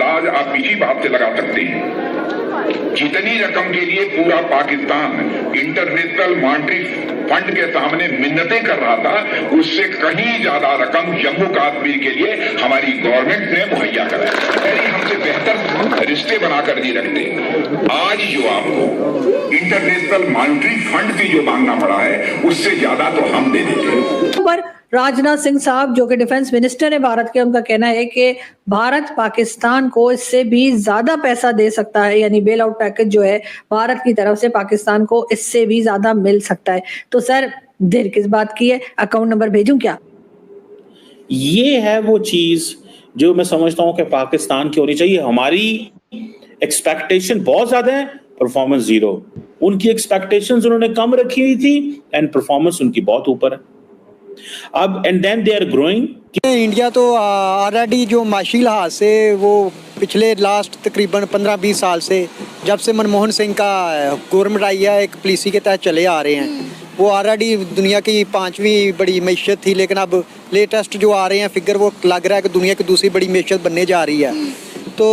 अंदाज आप इसी बात से लगा सकते हैं, जितनी रकम के लिए पूरा पाकिस्तान इंटरनेशनल मॉनेटरी फंड के सामने मिन्नतें कर रहा था, उससे कहीं ज्यादा रकम जम्मू कश्मीर के लिए हमारी गवर्नमेंट ने मुहैया कराई। हमसे बेहतर रिश्ते बनाकर नहीं रखते। आज जो आपको इंटरनेशनल मॉनेटरी फंड की जो मांगना पड़ा है, उससे ज्यादा तो हम दे देंगे। पर राजनाथ सिंह साहब जो कि डिफेंस मिनिस्टर है भारत के, उनका कहना है कि भारत पाकिस्तान को इससे भी ज्यादा पैसा दे सकता है, यानी बेल आउट पैकेज जो है भारत की तरफ से पाकिस्तान को इससे भी ज्यादा मिल सकता है। तो सर देर किस बात की है, अकाउंट नंबर भेजूं क्या? ये है वो चीज जो मैं समझता हूं कि पाकिस्तान की होनी चाहिए। हमारी एक्सपेक्टेशन बहुत ज्यादा है, परफॉर्मेंस जीरो। उनकी एक्सपेक्टेशंस उन्होंने कम रखी हुई थी एंड परफॉर्मेंस उनकी बहुत ऊपर है। अब and then they are growing. India तो ऑलरेडी जो माशी लिहाज से वो पिछले लास्ट तकरीबन 15-20 साल से, जब से मनमोहन सिंह का गवर्नमेंट आई है, एक पॉलिसी के तहत चले आ रहे हैं। वो ऑलरेडी दुनिया की 5वीं बड़ी मैशत थी, लेकिन अब लेटेस्ट जो आ रहे हैं फिगर, वो लग रहा है कि दुनिया की दूसरी बड़ी मैशत बनने जा रही है। तो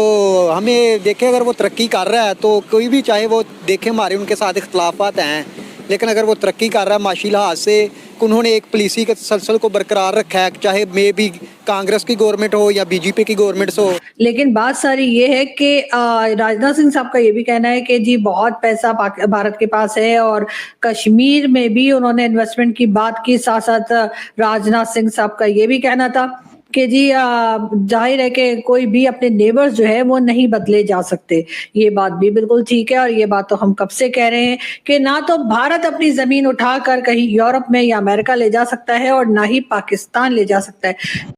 हमें देखें, अगर वो तरक्की कर रहा है तो कोई भी चाहे वो देखें, हमारे उनके साथ इख्तलाफात हैं, लेकिन अगर वो तरक्की कर रहा है माशी लिहाज से, उन्होंने एक पॉलिसी के तसलसल को बरकरार रखा है, चाहे मे भी कांग्रेस की गवर्नमेंट हो या बीजेपी की गवर्नमेंट हो। लेकिन बात सारी ये है कि राजनाथ सिंह साहब का ये भी कहना है कि जी बहुत पैसा भारत के पास है, और कश्मीर में भी उन्होंने इन्वेस्टमेंट की बात की। साथ साथ राजनाथ सिंह साहब का ये भी कहना था कि जी जाहिर है कि कोई भी अपने नेबर्स जो है वो नहीं बदले जा सकते। ये बात भी बिल्कुल ठीक है, और ये बात तो हम कब से कह रहे हैं कि ना तो भारत अपनी जमीन उठाकर कहीं यूरोप में या अमेरिका ले जा सकता है, और ना ही पाकिस्तान ले जा सकता है।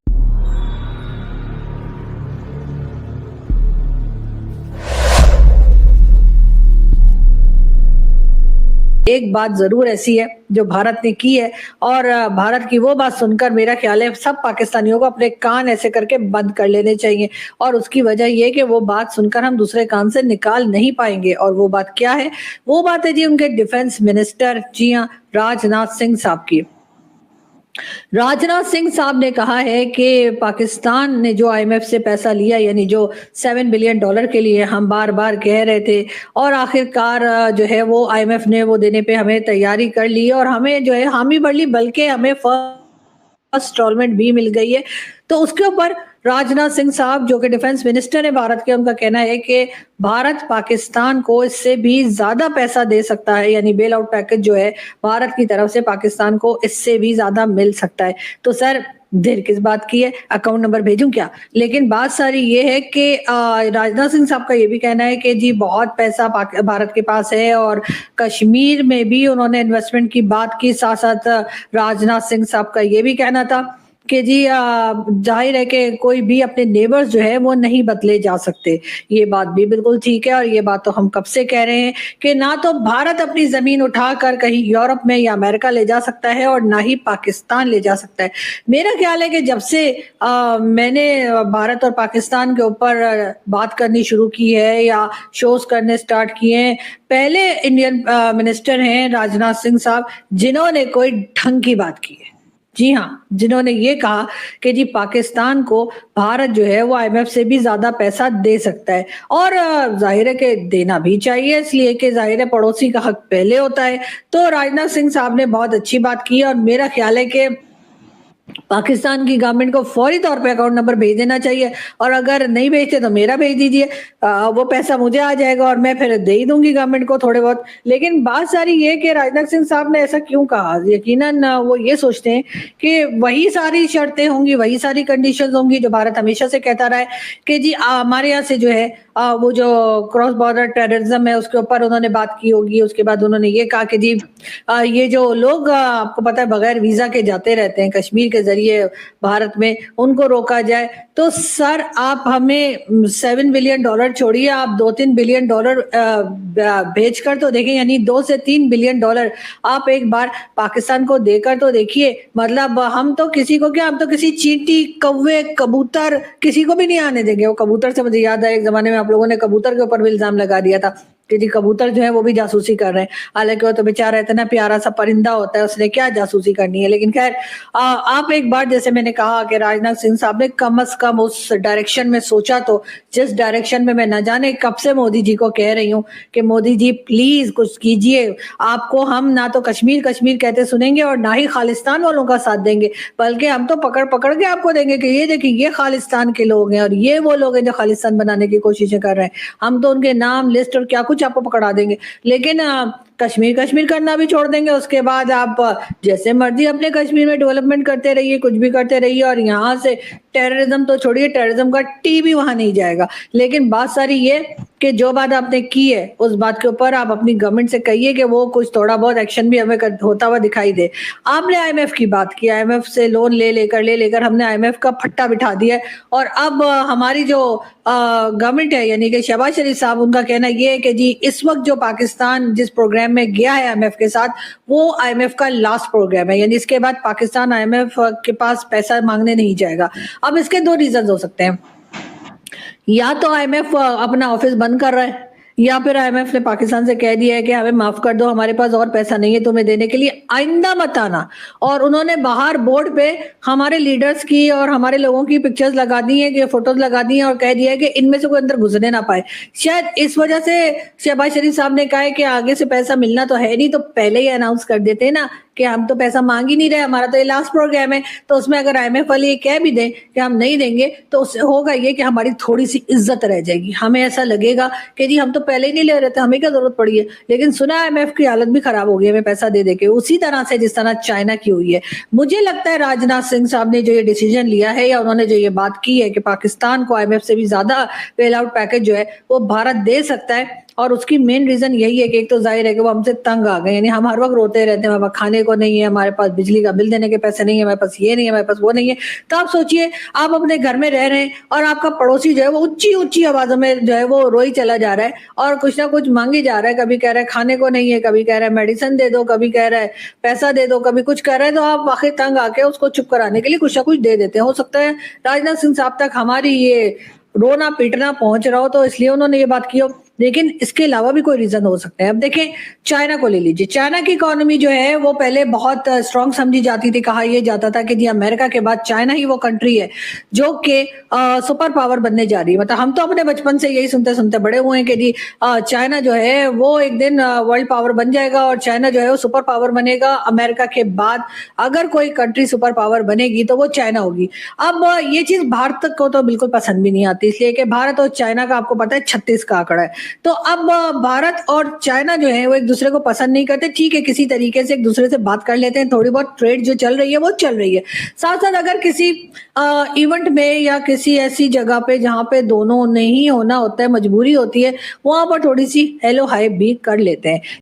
एक बात जरूर ऐसी है जो भारत ने की है, और भारत की वो बात सुनकर मेरा ख्याल है सब पाकिस्तानियों को अपने कान ऐसे करके बंद कर लेने चाहिए। और उसकी वजह ये कि वो बात सुनकर हम दूसरे कान से निकाल नहीं पाएंगे। और वो बात क्या है? वो बात है जी उनके डिफेंस मिनिस्टर, जी हाँ, राजनाथ सिंह साहब की। राजनाथ सिंह साहब ने कहा है कि पाकिस्तान ने जो आईएमएफ से पैसा लिया, यानी जो $7 बिलियन के लिए हम बार बार कह रहे थे, और आखिरकार जो है वो आईएमएफ ने वो देने पे हमें तैयारी कर ली, और हमें जो है हामी बढ़ ली, बल्कि हमें फर्स्ट इंस्टॉलमेंट भी मिल गई है। तो उसके ऊपर राजनाथ सिंह साहब जो कि डिफेंस मिनिस्टर है भारत के, उनका कहना है कि भारत पाकिस्तान को इससे भी ज्यादा पैसा दे सकता है, यानी बेल आउट पैकेज जो है भारत की तरफ से पाकिस्तान को इससे भी ज्यादा मिल सकता है। तो सर देर किस बात की है, अकाउंट नंबर भेजूं क्या? लेकिन बात सारी ये है कि राजनाथ सिंह साहब का ये भी कहना है कि जी बहुत पैसा भारत के पास है, और कश्मीर में भी उन्होंने इन्वेस्टमेंट की बात की। साथ साथ राजनाथ सिंह साहब का ये भी कहना था कि जी जाहिर है कि कोई भी अपने नेबर्स जो है वो नहीं बदले जा सकते। ये बात भी बिल्कुल ठीक है, और ये बात तो हम कब से कह रहे हैं कि ना तो भारत अपनी जमीन उठाकर कहीं यूरोप में या अमेरिका ले जा सकता है, और ना ही पाकिस्तान ले जा सकता है। मेरा ख्याल है कि जब से मैंने भारत और पाकिस्तान के ऊपर बात करनी शुरू की है या शोज करने स्टार्ट किए हैं, पहले इंडियन मिनिस्टर हैं राजनाथ सिंह साहब जिन्होंने कोई ढंग की बात की है। जी हाँ, जिन्होंने ये कहा कि जी पाकिस्तान को भारत जो है वो आईएमएफ से भी ज्यादा पैसा दे सकता है, और जाहिर है कि देना भी चाहिए, इसलिए कि जाहिर है पड़ोसी का हक पहले होता है। तो राजनाथ सिंह साहब ने बहुत अच्छी बात की, और मेरा ख्याल है कि पाकिस्तान की गवर्नमेंट को फौरी तौर पे अकाउंट नंबर भेज देना चाहिए, और अगर नहीं भेजते तो मेरा भेज दीजिए, वो पैसा मुझे आ जाएगा और मैं फिर दे ही दूंगी गवर्नमेंट को थोड़े बहुत। लेकिन बात सारी ये कि राजनाथ सिंह साहब ने ऐसा क्यों कहा? यकीनन वो ये सोचते हैं कि वही सारी शर्तें होंगी, वही सारी कंडीशंस होंगी जो भारत हमेशा से कहता रहा है कि जी हमारे यहाँ से जो है वो जो क्रॉस बॉर्डर टेररिज्म है उसके ऊपर उन्होंने बात की होगी। उसके बाद उन्होंने ये कहा कि जी ये जो लोग आपको पता है बगैर वीजा के जाते रहते हैं कश्मीर के जरिए भारत में, उनको रोका जाए। तो सर आप हमें $7 बिलियन छोड़िए, आप $2-3 बिलियन भेजकर तो देखें, यानी $2 से $3 बिलियन आप एक बार पाकिस्तान को देकर तो देखिए। मतलब हम तो किसी को क्या, हम तो किसी चींटी, कौवे, कबूतर किसी को भी नहीं आने देंगे। वो कबूतर से मुझे याद है एक जमाने में आप लोगों ने कबूतर के ऊपर भी इल्जाम लगा दिया था कि जी कबूतर जो है वो भी जासूसी कर रहे हैं, हालांकि वो तो बेचारा इतना प्यारा सा परिंदा होता है, उसने क्या जासूसी करनी है। लेकिन खैर आप एक बार जैसे मैंने कहा कि राजनाथ सिंह साहब ने कम से कम उस डायरेक्शन में सोचा, तो जिस डायरेक्शन में मैं न जाने कब से मोदी जी को कह रही हूँ कि मोदी जी प्लीज कुछ कीजिए, आपको हम ना तो कश्मीर कश्मीर कहते सुनेंगे और ना ही खालिस्तान वालों का साथ देंगे, बल्कि हम तो पकड़ पकड़ के आपको देंगे कि ये देखिए ये खालिस्तान के लोग हैं और ये वो लोग हैं जो खालिस्तान बनाने की कोशिशें कर रहे हैं, हम तो उनके नाम लिस्ट और क्या कुछ आपको पकड़ा देंगे। लेकिन कश्मीर कश्मीर करना भी छोड़ देंगे, उसके बाद आप जैसे मर्जी अपने कश्मीर में डेवलपमेंट करते रहिए, कुछ भी करते रहिए, और यहाँ से टेररिज्म तो छोड़िए, टेररिज्म का टी भी वहां नहीं जाएगा। लेकिन बात सारी ये कि जो बात आपने की है उस बात के ऊपर आप अपनी गवर्नमेंट से कहिए कि वो कुछ थोड़ा बहुत एक्शन भी हमें होता हुआ दिखाई दे। आपने आईएमएफ की बात की, आईएमएफ से लोन ले लेकर हमने आईएमएफ का फट्टा बिठा दिया है, और अब हमारी जो गवर्नमेंट है यानी कि शहबाज शरीफ साहब, उनका कहना ये है कि जी इस वक्त जो पाकिस्तान जिस प्रोग्राम में गया है आईएमएफ के साथ, वो आईएमएफ का लास्ट प्रोग्राम है, यानी इसके बाद पाकिस्तान आईएमएफ के पास पैसा मांगने नहीं जाएगा। अब इसके दो रीजन हो सकते हैं, या तो आईएमएफ अपना ऑफिस बंद कर रहा है, या फिर आईएमएफ ने पाकिस्तान से कह दिया है कि हमें माफ कर दो, हमारे पास और पैसा नहीं है तुम्हें देने के लिए, आइंदा मत आना। और उन्होंने बाहर बोर्ड पे हमारे लीडर्स की और हमारे लोगों की पिक्चर्स लगा दी हैं, फोटोज लगा दी हैं, और कह दिया है कि इनमें से कोई अंदर घुसने ना पाए। शायद इस वजह से शहबाज शरीफ साहब ने कहा है कि आगे से पैसा मिलना तो है नहीं, तो पहले ही अनाउंस कर देते ना कि हम तो पैसा मांग ही नहीं रहे, हमारा तो ये लास्ट प्रोग्राम है। तो उसमें अगर आईएमएफ वाले ये कह भी दें कि हम नहीं देंगे, तो उससे होगा ये कि हमारी थोड़ी सी इज्जत रह जाएगी, हमें ऐसा लगेगा कि जी हम तो पहले ही नहीं ले रहे थे, हमें क्या जरूरत पड़ी है। लेकिन सुना आईएमएफ की हालत भी खराब हो गई हमें पैसा दे के, उसी तरह से जिस तरह चाइना की हुई है। मुझे लगता है राजनाथ सिंह साहब ने जो ये डिसीजन लिया है, या उन्होंने जो ये बात की है कि पाकिस्तान को आईएमएफ से भी ज्यादा बेल आउट पैकेज जो है वो भारत दे सकता है, और उसकी मेन रीजन यही है कि एक तो जाहिर है कि वो हमसे तंग आ गए, यानी हम हर वक्त रोते रहते हैं हमारे पास खाने को नहीं है, हमारे पास बिजली का बिल देने के पैसे नहीं है, हमारे पास ये नहीं है, हमारे पास वो नहीं है। तो आप सोचिए, आप अपने घर में रह रहे हैं और आपका पड़ोसी जो है वो ऊंची ऊंची आवाजों में जो है वो रोई चला जा रहा है और कुछ ना कुछ मांगी जा रहा है, कभी कह रहा है खाने को नहीं है, कभी कह रहा है मेडिसिन दे दो, कभी कह रहा है पैसा दे दो, कभी कुछ कह रहा है, तो आप आखिर तंग आके उसको चुप कराने के लिए कुछ ना कुछ दे देते हैं। हो सकता है राजनाथ सिंह साहब तक हमारी ये रोना पीटना पहुंच रहा हो, तो इसलिए उन्होंने ये बात की हो, लेकिन इसके अलावा भी कोई रीजन हो सकता है। अब देखें, चाइना को ले लीजिए, चाइना की इकोनॉमी जो है वो पहले बहुत स्ट्रांग समझी जाती थी, कहा यह जाता था कि जी अमेरिका के बाद चाइना ही वो कंट्री है जो कि सुपर पावर बनने जा रही है। मतलब हम तो अपने बचपन से यही सुनते सुनते बड़े हुए हैं कि जी चाइना जो है वो एक दिन वर्ल्ड पावर बन जाएगा और चाइना जो है वो सुपर पावर बनेगा। अमेरिका के बाद अगर कोई कंट्री सुपर पावर बनेगी तो वो चाइना होगी। अब ये चीज भारत को तो बिल्कुल पसंद भी नहीं आती, इसलिए कि भारत और चाइना का आपको पता है 36 का आंकड़ा है। तो अब भारत और चाइना जो है वो एक दूसरे को पसंद नहीं करते। ठीक है, किसी तरीके से एक दूसरे से बात कर लेते हैं, थोड़ी बहुत ट्रेड जो चल रही है वो चल रही है। साथ साथ अगर किसी इवेंट में या किसी ऐसी जगह पे जहां पे दोनों नहीं होना होता है, मजबूरी होती है, वहां पर थोड़ी सी हेलो हाय भी कर लेते हैं।